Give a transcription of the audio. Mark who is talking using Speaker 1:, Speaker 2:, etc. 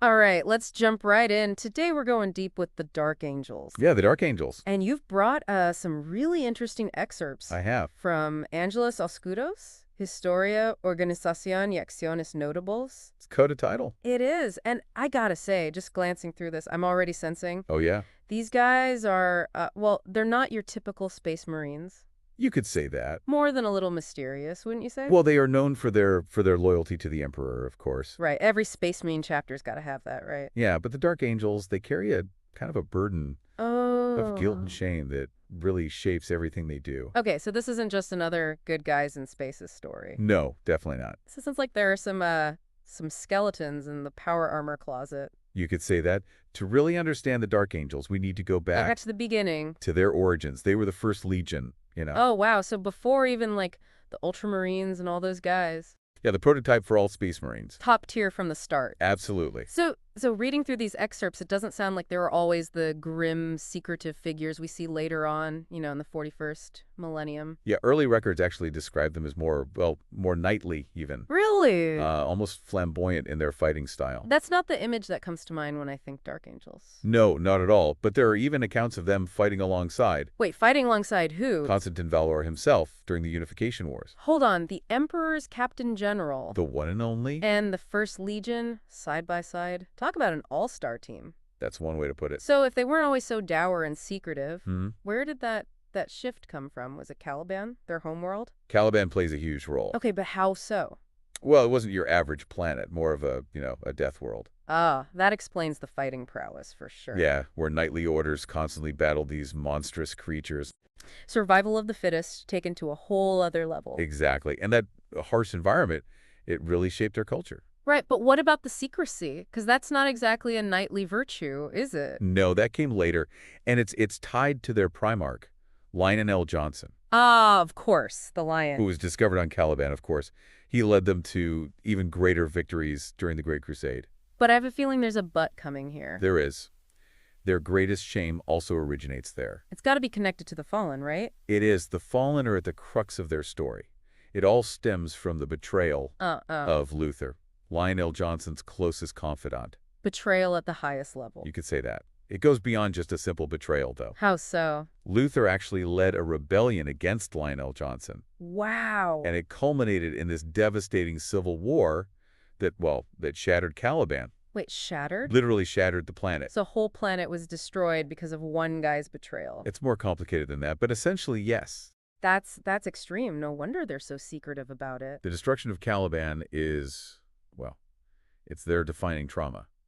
Speaker 1: All right, let's jump right in. Today we're going deep with the Dark Angels.
Speaker 2: Yeah, the Dark Angels.
Speaker 1: And you've brought some really interesting excerpts
Speaker 2: I have.
Speaker 1: from Angelos Oscudos, Historia, Organización y Acciones Notables.
Speaker 2: It's code of title.
Speaker 1: It is. And I gotta say, just glancing through this, I'm already sensing
Speaker 2: Oh, yeah.
Speaker 1: these guys are, well, they're not your typical Space Marines.
Speaker 2: You could say that.
Speaker 1: More than a little mysterious, wouldn't you say?
Speaker 2: Well, they are known for their loyalty to the Emperor, of course.
Speaker 1: Right. Every Space Marine chapter's got to have that, right?
Speaker 2: Yeah, but the Dark Angels, they carry a kind of a burden of guilt
Speaker 1: Oh.
Speaker 2: and shame that really shapes everything they do.
Speaker 1: Okay, so this isn't just another good guys in spaces story.
Speaker 2: No, definitely not.
Speaker 1: So it sounds like there are some skeletons in the power armor closet.
Speaker 2: You could say that. To really understand the Dark Angels, we need to go
Speaker 1: I got
Speaker 2: back
Speaker 1: to the beginning.
Speaker 2: to their origins. They were the first Legion,
Speaker 1: Oh, wow. So before even like the Ultramarines and all those guys.
Speaker 2: Yeah, the prototype for all Space Marines.
Speaker 1: Top tier from the start.
Speaker 2: Absolutely.
Speaker 1: So reading through these excerpts, it doesn't sound like there are always the grim, secretive figures we see later on, in the 41st millennium.
Speaker 2: Yeah, early records actually describe them as more knightly even.
Speaker 1: Really?
Speaker 2: Almost flamboyant in their fighting style.
Speaker 1: That's not the image that comes to mind when I think Dark Angels.
Speaker 2: No, not at all. But there are even accounts of them fighting alongside
Speaker 1: Wait, fighting alongside who?
Speaker 2: Constantine Valor himself during the Unification Wars.
Speaker 1: Hold on, the Emperor's Captain General.
Speaker 2: The one and only?
Speaker 1: And the First Legion, side by side. Talk about an all-star team.
Speaker 2: That's one way to put it.
Speaker 1: So if they weren't always so dour and secretive,
Speaker 2: Hmm?
Speaker 1: where did that shift come from? Was it Caliban, their homeworld?
Speaker 2: Caliban plays a huge role.
Speaker 1: Okay, but how so?
Speaker 2: Well, it wasn't your average planet, more of a death world.
Speaker 1: Ah, that explains the fighting prowess for sure.
Speaker 2: Yeah, where knightly orders constantly battled these monstrous creatures.
Speaker 1: Survival of the fittest taken to a whole other level.
Speaker 2: Exactly. And that harsh environment, it really shaped their culture.
Speaker 1: Right, but what about the secrecy? Because that's not exactly a knightly virtue, is it?
Speaker 2: No, that came later, and it's tied to their Primarch, Lionel L. Johnson,
Speaker 1: Ah, of course, the
Speaker 2: who
Speaker 1: lion.
Speaker 2: was discovered on Caliban, of course. He led them to even greater victories during the Great Crusade.
Speaker 1: But I have a feeling there's a but coming here.
Speaker 2: There is. Their greatest shame also originates there.
Speaker 1: It's got to be connected to the fallen, right?
Speaker 2: It is. The fallen are at the crux of their story. It all stems from the betrayal of Luther, Lionel Johnson's closest confidant.
Speaker 1: Betrayal at the highest level.
Speaker 2: You could say that. It goes beyond just a simple betrayal, though.
Speaker 1: How so?
Speaker 2: Luther actually led a rebellion against Lionel Johnson,
Speaker 1: Wow.
Speaker 2: and it culminated in this devastating civil war that shattered Caliban,
Speaker 1: Wait, shattered?
Speaker 2: literally shattered the planet.
Speaker 1: So whole planet was destroyed because of one guy's betrayal.
Speaker 2: It's more complicated than that, but essentially, yes.
Speaker 1: That's extreme. No wonder they're so secretive about it.
Speaker 2: The destruction of Caliban is, it's their defining trauma.